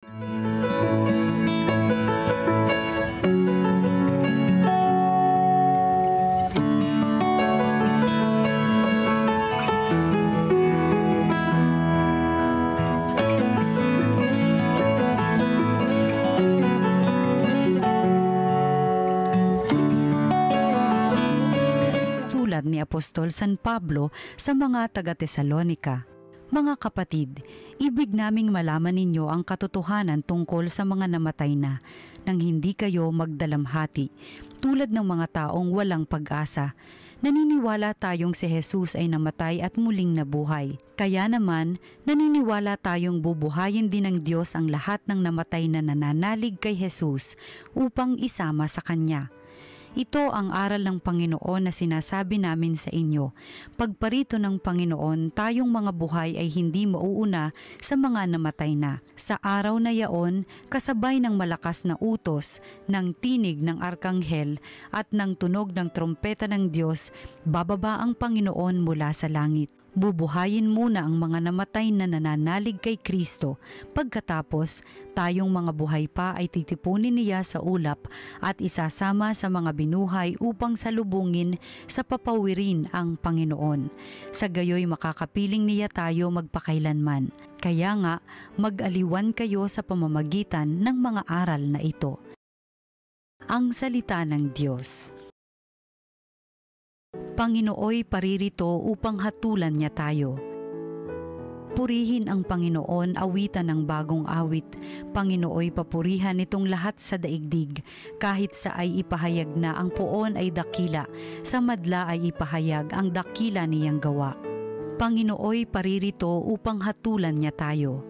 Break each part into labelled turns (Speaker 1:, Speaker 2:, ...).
Speaker 1: Sulat ni Apostol San Pablo sa mga taga-Tesalonika. Mga kapatid, ibig naming malaman ninyo ang katotohanan tungkol sa mga namatay na, nang hindi kayo magdalamhati, tulad ng mga taong walang pag-asa. Naniniwala tayong si Jesus ay namatay at muling nabuhay. Kaya naman, naniniwala tayong bubuhayin din ng Diyos ang lahat ng namatay na nananalig kay Jesus upang isama sa Kanya. Ito ang aral ng Panginoon na sinasabi namin sa inyo. Pagparito ng Panginoon, tayong mga buhay ay hindi mauuna sa mga namatay na. Sa araw na yaon, kasabay ng malakas na utos, ng tinig ng arkanghel at ng tunog ng trompeta ng Diyos, bababa ang Panginoon mula sa langit. Bubuhayin muna ang mga namatay na nananalig kay Kristo. Pagkatapos, tayong mga buhay pa ay titipunin niya sa ulap at isasama sa mga binuhay upang salubungin sa papawirin ang Panginoon. Sa gayoy makakapiling niya tayo magpakailanman. Kaya nga, mag-aliwan kayo sa pamamagitan ng mga aral na ito. Ang salita ng Diyos. Panginooy paririto upang hatulan niya tayo. Purihin ang Panginoon, awitan ng bagong awit. Panginooy papurihan nitong lahat sa daigdig. Kahit sa ay ipahayag na ang poon ay dakila, sa madla ay ipahayag ang dakila niyang gawa. Panginooy paririto upang hatulan niya tayo.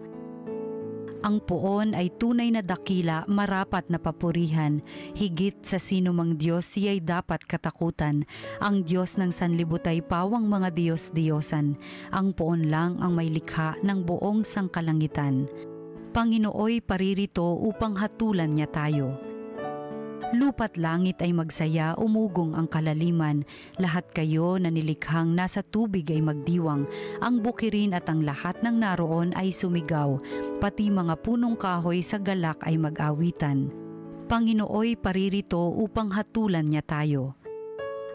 Speaker 1: Ang poon ay tunay na dakila, marapat na papurihan. Higit sa sino mang Diyos, siya'y dapat katakutan. Ang Diyos ng sanlibot ay pawang mga Diyos-Diyosan. Ang poon lang ang may likha ng buong sangkalangitan. Panginooy paririto upang hatulan niya tayo. Lupa't langit ay magsaya, umugong ang kalaliman. Lahat kayo na nilikhang nasa tubig ay magdiwang. Ang bukirin at ang lahat ng naroon ay sumigaw. Pati mga punong kahoy sa galak ay mag-awitan. Panginooy paririto upang hatulan niya tayo.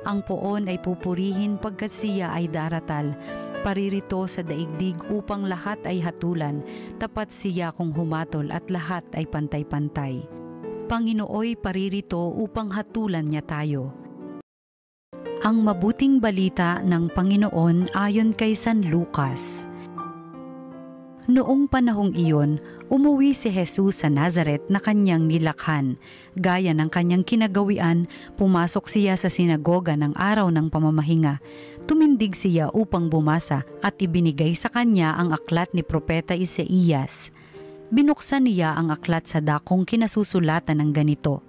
Speaker 1: Ang poon ay pupurihin pagkat siya ay daratal. Paririto sa daigdig upang lahat ay hatulan. Tapat siya kung humatol at lahat ay pantay-pantay. Panginooy paririto upang hatulan niya tayo. Ang mabuting balita ng Panginoon ayon kay San Lucas. Noong panahong iyon, umuwi si Jesus sa Nazaret na kanyang nilakhan. Gaya ng kanyang kinagawian, pumasok siya sa sinagoga ng araw ng pamamahinga. Tumindig siya upang bumasa at ibinigay sa kanya ang aklat ni Propeta Isaías. Binuksan niya ang aklat sa dakong kinasusulatan ng ganito: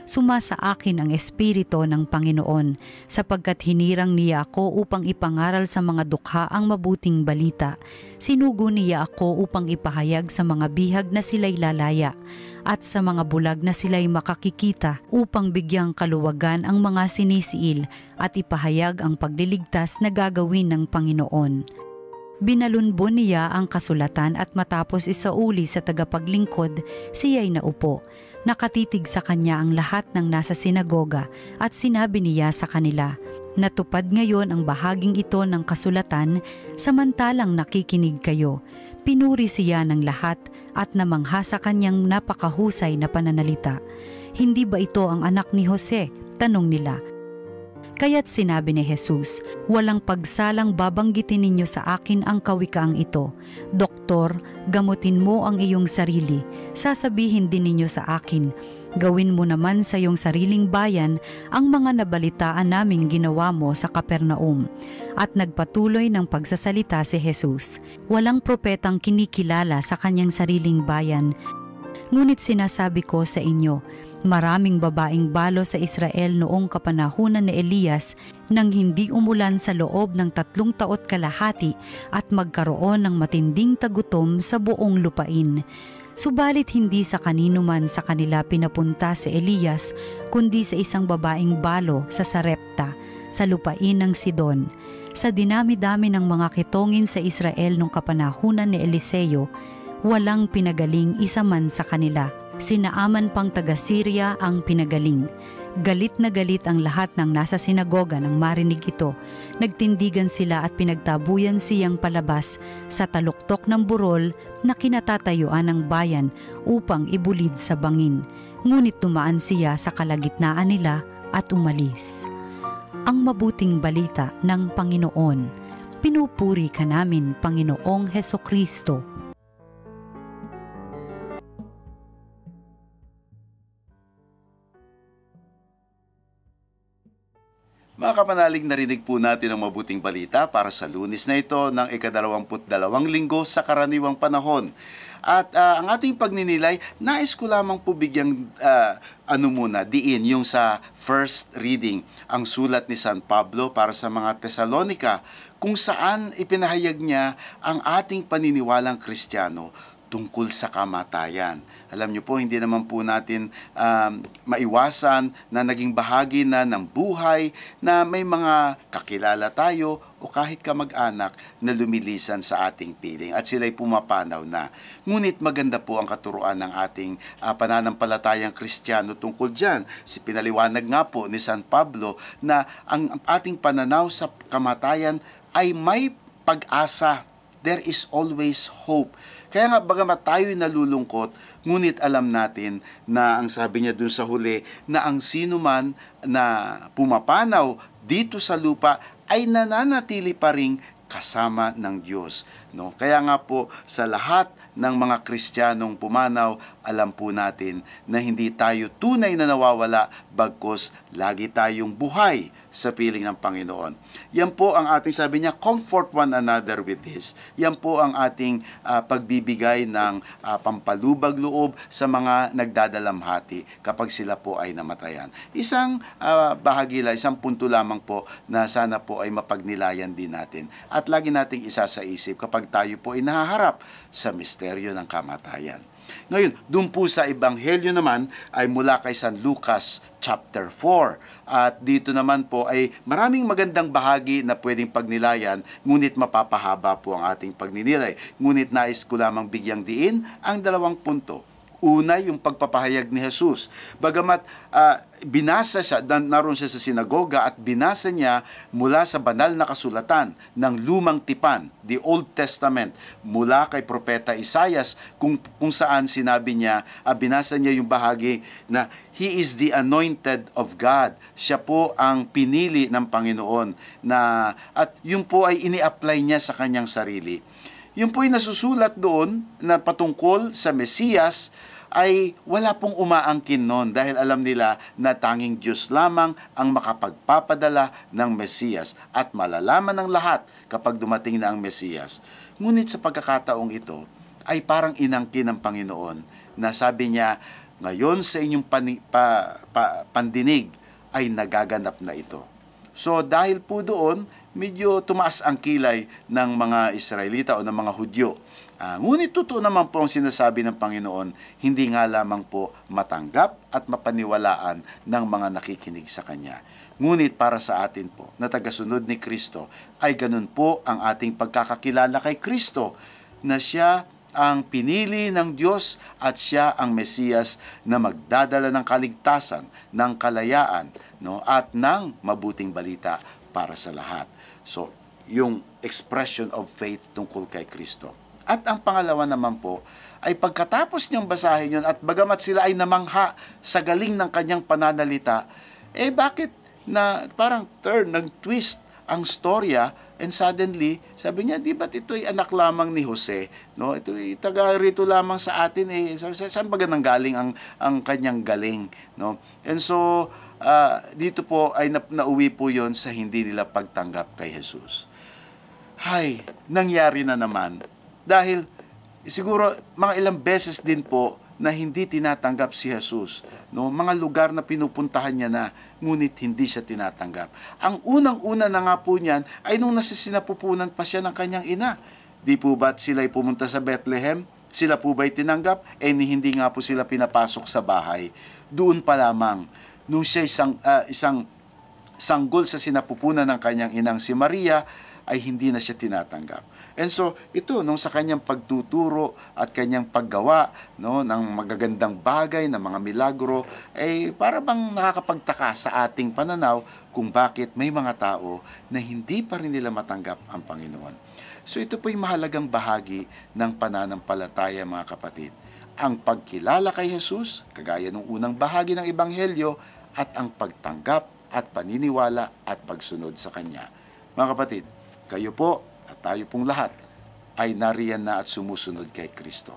Speaker 1: Sumasa akin ang Espiritu ng Panginoon, sapagkat hinirang niya ako upang ipangaral sa mga dukha ang mabuting balita. Sinugo niya ako upang ipahayag sa mga bihag na sila'y lalaya, at sa mga bulag na sila'y makakikita, upang bigyang kaluwagan ang mga sinisiil, at ipahayag ang pagliligtas na gagawin ng Panginoon. Binalunbon niya ang kasulatan at matapos isauli sa tagapaglingkod, siya'y naupo. Nakatitig sa kanya ang lahat ng nasa sinagoga at sinabi niya sa kanila, natupad ngayon ang bahaging ito ng kasulatan samantalang nakikinig kayo. Pinuri siya ng lahat at namangha sa kanyang napakahusay na pananalita. Hindi ba ito ang anak ni Jose? Tanong nila. Kaya't sinabi ni Jesus, walang pagsalang babanggitin ninyo sa akin ang kawikaang ito. Doktor, gamutin mo ang iyong sarili. Sasabihin din ninyo sa akin, gawin mo naman sa iyong sariling bayan ang mga nabalitaan naming ginawa mo sa Kapernaum. At nagpatuloy ng pagsasalita si Jesus. Walang propetang kinikilala sa kanyang sariling bayan. Ngunit sinasabi ko sa inyo, maraming babaeng balo sa Israel noong kapanahunan ni Elias nang hindi umulan sa loob ng 3 taot kalahati at magkaroon ng matinding tagutom sa buong lupain. Subalit hindi sa kanino man sa kanila pinapunta si Elias, kundi sa isang babaeng balo sa Sarepta, sa lupain ng Sidon. Sa dinami-dami ng mga kitongin sa Israel noong kapanahunan ni Eliseo, Walang pinagaling isa man sa kanila. Sinaaman pang taga-Syria ang pinagaling. Galit na galit ang lahat ng nasa sinagoga nang marinig ito. Nagtindigan sila at pinagtabuyan siyang palabas sa taluktok ng burol na kinatatayuan ng bayan upang ibulid sa bangin. Ngunit tumaan siya sa kalagitnaan nila at umalis. Ang mabuting balita ng Panginoon. Pinupuri ka namin, Panginoong Hesukristo.
Speaker 2: Mga kapanalig, narinig po natin ang mabuting balita para sa Lunes na ito ng ika-22 linggo sa karaniwang panahon. At ang ating pagninilay, nais ko lamang po bigyang diin yung sa first reading, ang sulat ni San Pablo para sa mga Tesalonika, kung saan ipinahayag niya ang ating paniniwalang Kristiyano tungkol sa kamatayan. Alam niyo po, hindi naman po natin maiwasan na naging bahagi na ng buhay na may mga kakilala tayo o kahit kamag-anak na lumilisan sa ating piling at sila'y pumapanaw na. Ngunit maganda po ang katuruan ng ating pananampalatayang Kristiyano tungkol dyan. Pinaliwanag nga po ni San Pablo na ang ating pananaw sa kamatayan ay may pag-asa. There is always hope. Kaya nga bagamat tayo'y nalulungkot, ngunit alam natin na ang sabi niya dun sa huli, na ang sino man na pumapanaw dito sa lupa ay nananatili pa ring kasama ng Diyos. No? Kaya nga po sa lahat ng mga Kristiyanong pumanaw, alam po natin na hindi tayo tunay na nawawala, bagkus lagi tayong buhay sa piling ng Panginoon. Yan po ang ating, sabi niya, comfort one another with this. Yan po ang ating pagbibigay ng pampalubag loob sa mga nagdadalamhati kapag sila po ay namatayan. Isang bahagi lang, isang punto lamang po na sana po ay mapagnilayan din natin. At lagi nating isa sa isip kapag tayo po ay nahaharap sa misteryo ng kamatayan. Ngayon, doon po sa Ebanghelyo naman ay mula kay San Lucas chapter 4. At dito naman po ay maraming magandang bahagi na pwedeng pagnilayan, ngunit mapapahaba po ang ating pagninilay. Ngunit nais ko lamang bigyang diin ang 2 punto. Una, yung pagpapahayag ni Jesus. Bagamat binasa siya, naroon siya sa sinagoga at binasa niya mula sa banal na kasulatan ng Lumang Tipan, the Old Testament, mula kay Propeta Isaias, kung saan sinabi niya, binasa niya yung bahagi na He is the anointed of God. Siya po ang pinili ng Panginoon. At yun po ay ini-apply niya sa kanyang sarili. Yung po'y nasusulat doon na patungkol sa Mesiyas ay wala pong umaangkin noon dahil alam nila na tanging Diyos lamang ang makapagpapadala ng Mesiyas at malalaman ng lahat kapag dumating na ang Mesiyas. Ngunit sa pagkakataong ito ay parang inangkin ng Panginoon na sabi niya, ngayon sa inyong pandinig ay nagaganap na ito. So dahil po doon, medyo tumaas ang kilay ng mga Israelita o ng mga Hudyo. Ngunit totoo naman po ang sinasabi ng Panginoon, hindi nga lamang po matanggap at mapaniwalaan ng mga nakikinig sa Kanya. Ngunit para sa atin po, na tagasunod ni Kristo, ay ganun po ang ating pagkakakilala kay Kristo, na Siya ang pinili ng Diyos at Siya ang Mesiyas na magdadala ng kaligtasan, ng kalayaan, at ng mabuting balita para sa lahat. So, yung expression of faith tungkol kay Kristo. At ang pangalawa naman po, ay pagkatapos niyang basahin yun at bagamat sila ay namangha sa galing ng kanyang pananalita, bakit na parang nag-twist ang storya and suddenly, sabi niya, di ba't ito'y anak lamang ni Jose? No? Ito'y taga rito lamang sa atin. Saan ba ganang galing ang kanyang galing? No? And so, dito po ay nauwi po yon sa hindi nila pagtanggap kay Jesus. Hay, nangyari na naman. Dahil siguro mga ilang beses din po na hindi tinatanggap si Jesus. No? Mga lugar na pinupuntahan niya na, ngunit hindi siya tinatanggap. Ang unang-una na nga po niyan ay nung nasisinapupunan pa siya ng kanyang ina. Di po ba't sila'y pumunta sa Bethlehem? Sila po ba'y tinanggap? Hindi nga po sila pinapasok sa bahay. Doon pa lamang, nung siya isang sanggol sa sinapupunan ng kanyang inang si Maria, ay hindi na siya tinatanggap. And so, ito, nung sa kanyang pagtuturo at kanyang paggawa ng magagandang bagay, ng mga milagro, ay para bang nakakapagtaka sa ating pananaw kung bakit may mga tao na hindi pa rin nila matanggap ang Panginoon. So ito po'y mahalagang bahagi ng pananampalataya, mga kapatid. Ang pagkilala kay Jesus, kagaya ng unang bahagi ng Ebanghelyo, at ang pagtanggap at paniniwala at pagsunod sa Kanya. Mga kapatid, kayo po at tayo pong lahat ay nariyan na at sumusunod kay Kristo.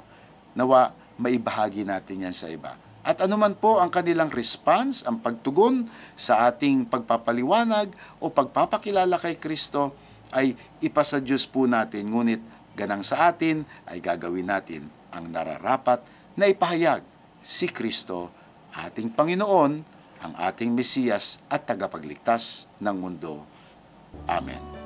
Speaker 2: Nawa, maibahagi natin yan sa iba. At anuman po ang kanilang response, ang pagtugon sa ating pagpapaliwanag o pagpapakilala kay Kristo, ay ipasa Diyos po natin, ngunit ganang sa atin ay gagawin natin ang nararapat na ipahayag si Kristo, ating Panginoon, ang ating Mesiyas at tagapagligtas ng mundo. Amen.